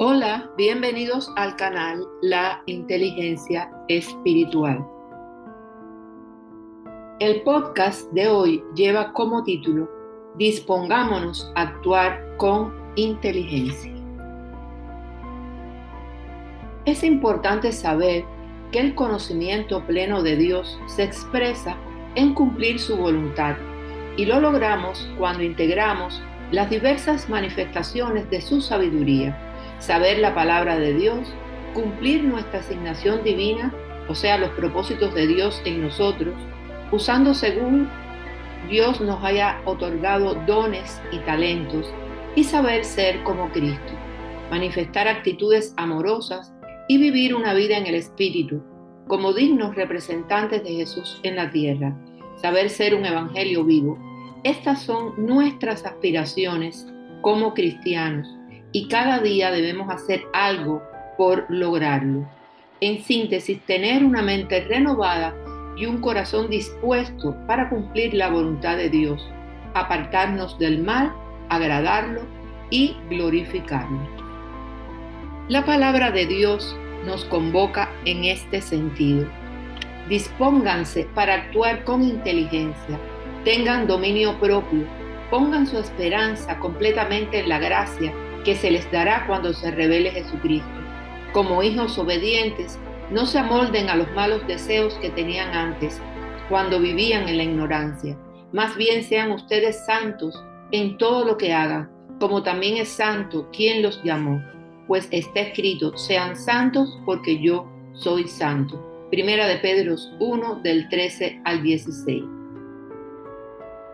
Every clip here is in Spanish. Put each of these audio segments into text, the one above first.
Hola, bienvenidos al canal La Inteligencia Espiritual. El podcast de hoy lleva como título Dispongámonos a actuar con inteligencia. Es importante saber que el conocimiento pleno de Dios se expresa en cumplir su voluntad y lo logramos cuando integramos las diversas manifestaciones de su sabiduría, saber la palabra de Dios, cumplir nuestra asignación divina, o sea, los propósitos de Dios en nosotros, usando según Dios nos haya otorgado dones y talentos, y saber ser como Cristo, manifestar actitudes amorosas y vivir una vida en el Espíritu, como dignos representantes de Jesús en la tierra, saber ser un evangelio vivo. Estas son nuestras aspiraciones como cristianos y cada día debemos hacer algo por lograrlo. En síntesis, tener una mente renovada y un corazón dispuesto para cumplir la voluntad de Dios, apartarnos del mal, agradarlo y glorificarlo. La palabra de Dios nos convoca en este sentido. Dispónganse para actuar con inteligencia, tengan dominio propio, pongan su esperanza completamente en la gracia que se les dará cuando se revele Jesucristo. Como hijos obedientes, no se amolden a los malos deseos que tenían antes, cuando vivían en la ignorancia. Más bien sean ustedes santos en todo lo que hagan, como también es santo quien los llamó, pues está escrito, sean santos porque yo soy santo. Primera de Pedro 1, del 13 al 16.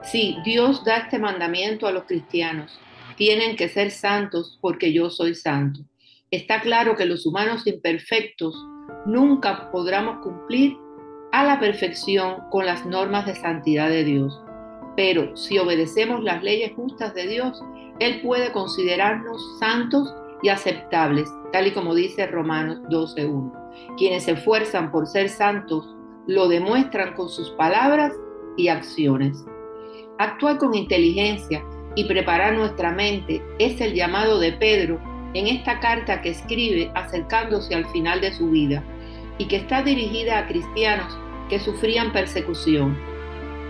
Sí, Dios da este mandamiento a los cristianos. Tienen que ser santos porque yo soy santo. Está claro que los humanos imperfectos nunca podremos cumplir a la perfección con las normas de santidad de Dios. Pero si obedecemos las leyes justas de Dios, Él puede considerarnos santos y aceptables, tal y como dice Romanos 12:1. Quienes se esfuerzan por ser santos lo demuestran con sus palabras y acciones. Actuar con inteligencia y preparar nuestra mente es el llamado de Pedro en esta carta que escribe acercándose al final de su vida y que está dirigida a cristianos que sufrían persecución.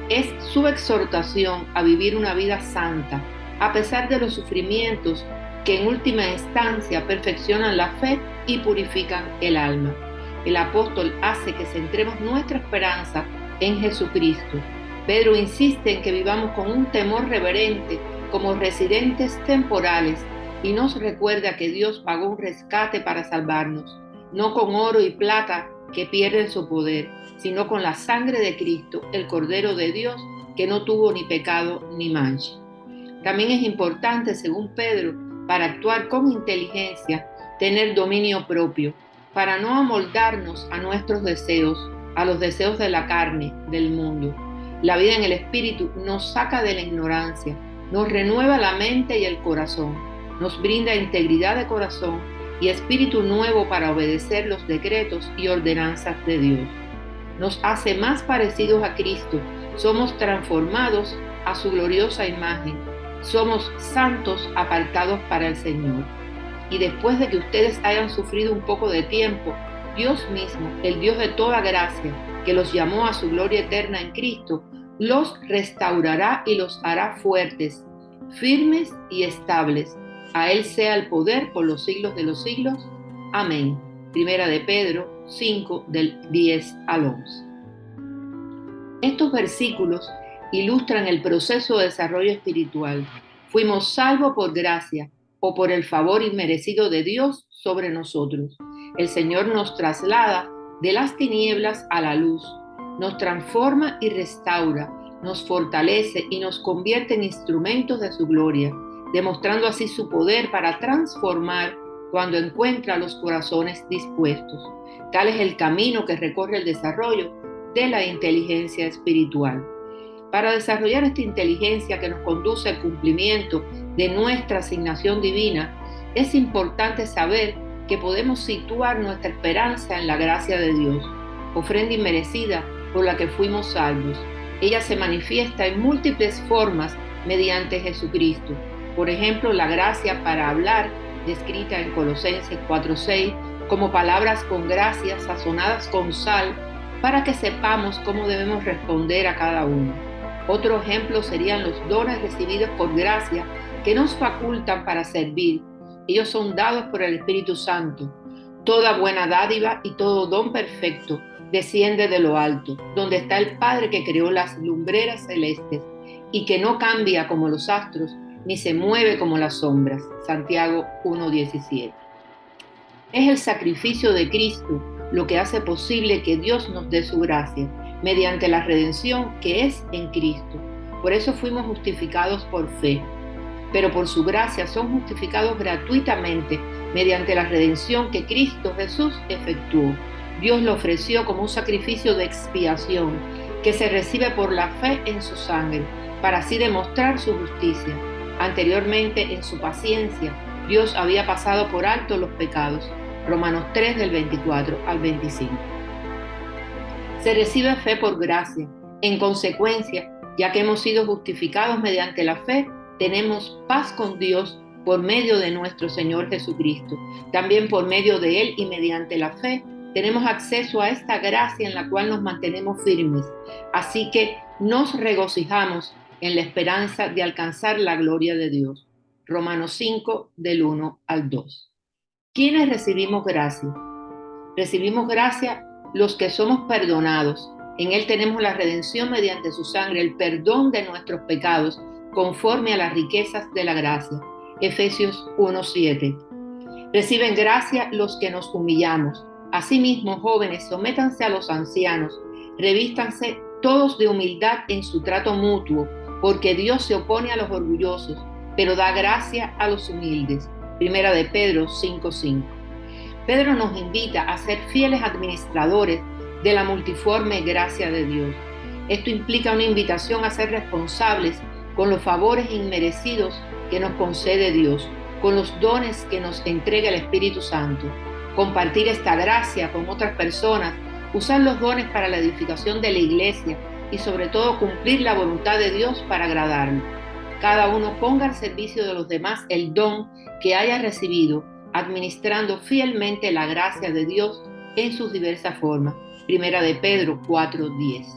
Es su exhortación a vivir una vida santa, a pesar de los sufrimientos que en última instancia perfeccionan la fe y purifican el alma. El apóstol hace que centremos nuestra esperanza en Jesucristo. Pedro insiste en que vivamos con un temor reverente como residentes temporales y nos recuerda que Dios pagó un rescate para salvarnos, no con oro y plata que pierden su poder, sino con la sangre de Cristo, el Cordero de Dios, que no tuvo ni pecado ni mancha. También es importante, según Pedro, para actuar con inteligencia, tener dominio propio, para no amoldarnos a nuestros deseos, a los deseos de la carne, del mundo. La vida en el Espíritu nos saca de la ignorancia, nos renueva la mente y el corazón, nos brinda integridad de corazón y espíritu nuevo para obedecer los decretos y ordenanzas de Dios. Nos hace más parecidos a Cristo, somos transformados a su gloriosa imagen, somos santos apartados para el Señor. Y después de que ustedes hayan sufrido un poco de tiempo, Dios mismo, el Dios de toda gracia, que los llamó a su gloria eterna en Cristo, los restaurará y los hará fuertes, firmes y estables. A Él sea el poder por los siglos de los siglos. Amén. Primera de Pedro 5, del 10 al 11. Estos versículos ilustran el proceso de desarrollo espiritual. Fuimos salvos por gracia o por el favor inmerecido de Dios sobre nosotros. El Señor nos traslada de las tinieblas a la luz, nos transforma y restaura, nos fortalece y nos convierte en instrumentos de su gloria, demostrando así su poder para transformar cuando encuentra los corazones dispuestos. Tal es el camino que recorre el desarrollo de la inteligencia espiritual. Para desarrollar esta inteligencia que nos conduce al cumplimiento de nuestra asignación divina, es importante saber que podemos situar nuestra esperanza en la gracia de Dios, ofrenda inmerecida por la que fuimos salvos. Ella se manifiesta en múltiples formas mediante Jesucristo. Por ejemplo, la gracia para hablar descrita en Colosenses 4:6, como palabras con gracia, sazonadas con sal, para que sepamos cómo debemos responder a cada uno. Otro ejemplo serían los dones recibidos por gracia que nos facultan para servir. Ellos son dados por el Espíritu Santo. Toda buena dádiva y todo don perfecto desciende de lo alto, donde está el Padre que creó las lumbreras celestes y que no cambia como los astros, ni se mueve como las sombras. Santiago 1:17. Es el sacrificio de Cristo lo que hace posible que Dios nos dé su gracia, mediante la redención que es en Cristo. Por eso fuimos justificados por fe, pero por su gracia son justificados gratuitamente mediante la redención que Cristo Jesús efectuó. Dios lo ofreció como un sacrificio de expiación que se recibe por la fe en su sangre, para así demostrar su justicia. Anteriormente, en su paciencia, Dios había pasado por alto los pecados. Romanos 3 del 24 al 25. Se recibe fe por gracia. En consecuencia, ya que hemos sido justificados mediante la fe, tenemos paz con Dios por medio de nuestro Señor Jesucristo. También por medio de Él y mediante la fe, tenemos acceso a esta gracia en la cual nos mantenemos firmes. Así que nos regocijamos en la esperanza de alcanzar la gloria de Dios. Romanos 5 del 1 al 2. ¿Quiénes recibimos gracia? Recibimos gracia los que somos perdonados. En Él tenemos la redención mediante su sangre, el perdón de nuestros pecados, conforme a las riquezas de la gracia. Efesios 1:7. Reciben gracia los que nos humillamos. Asimismo, jóvenes, sométanse a los ancianos. Revístanse todos de humildad en su trato mutuo, porque Dios se opone a los orgullosos, pero da gracia a los humildes. Primera de Pedro 5:5. Pedro nos invita a ser fieles administradores de la multiforme gracia de Dios. Esto implica una invitación a ser responsables con los favores inmerecidos que nos concede Dios, con los dones que nos entrega el Espíritu Santo. Compartir esta gracia con otras personas, usar los dones para la edificación de la iglesia y sobre todo cumplir la voluntad de Dios para agradarlo. Cada uno ponga al servicio de los demás el don que haya recibido, administrando fielmente la gracia de Dios en sus diversas formas. Primera de Pedro 4:10.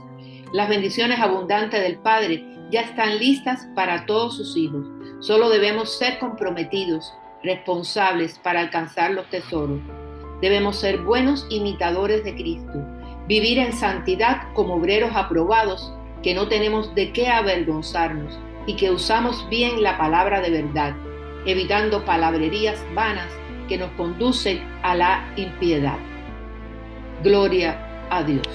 Las bendiciones abundantes del Padre ya están listas para todos sus hijos. Solo debemos ser comprometidos, responsables para alcanzar los tesoros. Debemos ser buenos imitadores de Cristo, vivir en santidad como obreros aprobados, que no tenemos de qué avergonzarnos y que usamos bien la palabra de verdad, evitando palabrerías vanas que nos conducen a la impiedad. Gloria a Dios.